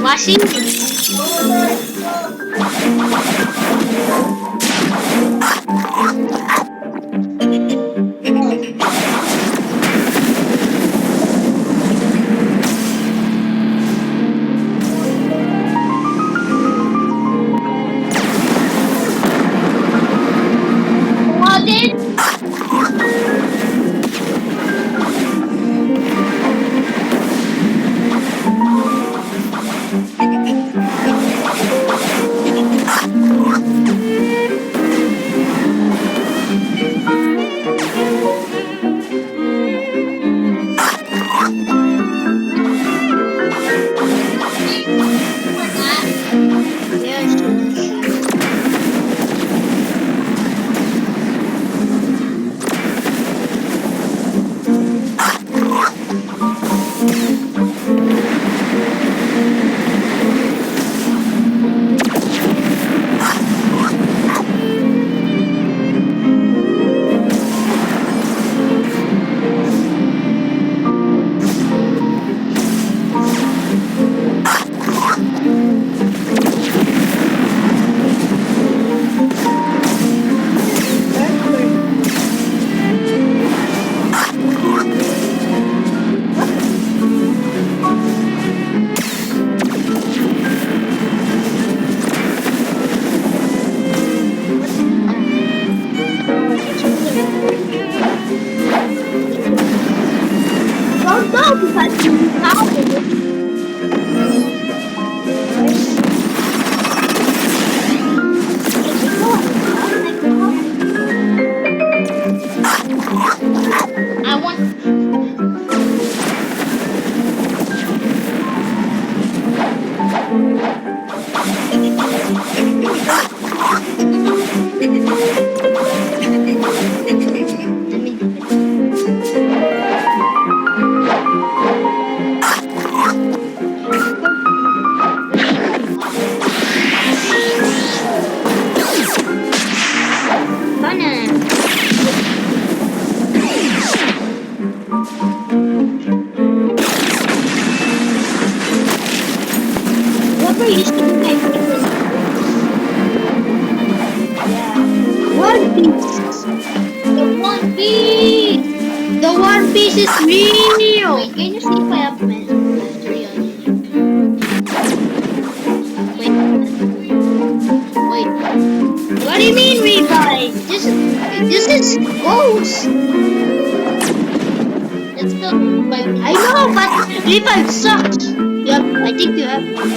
Washing. Piece is real! Wait, can you see if I have mastery on it? Wait. What do you mean revive? This is ghost. That's the I know, but revive sucks. Yep, I think you have one.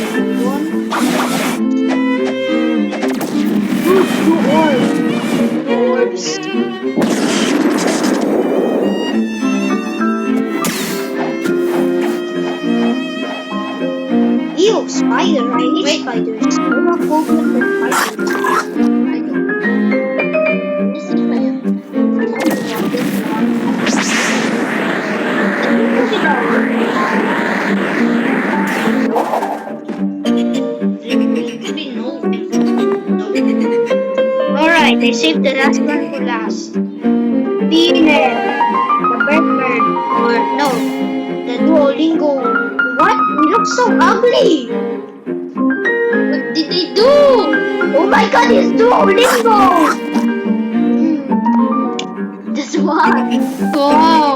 Two orbs. Ew, spider. I hate spiders. I'm not focused on spiders. Alright, I saved the last one for last. Peanut, the bird, or no, the Duolingo. What? He looks so ugly! What did they do? Oh my god, it's Duolingo! That's why. Wow.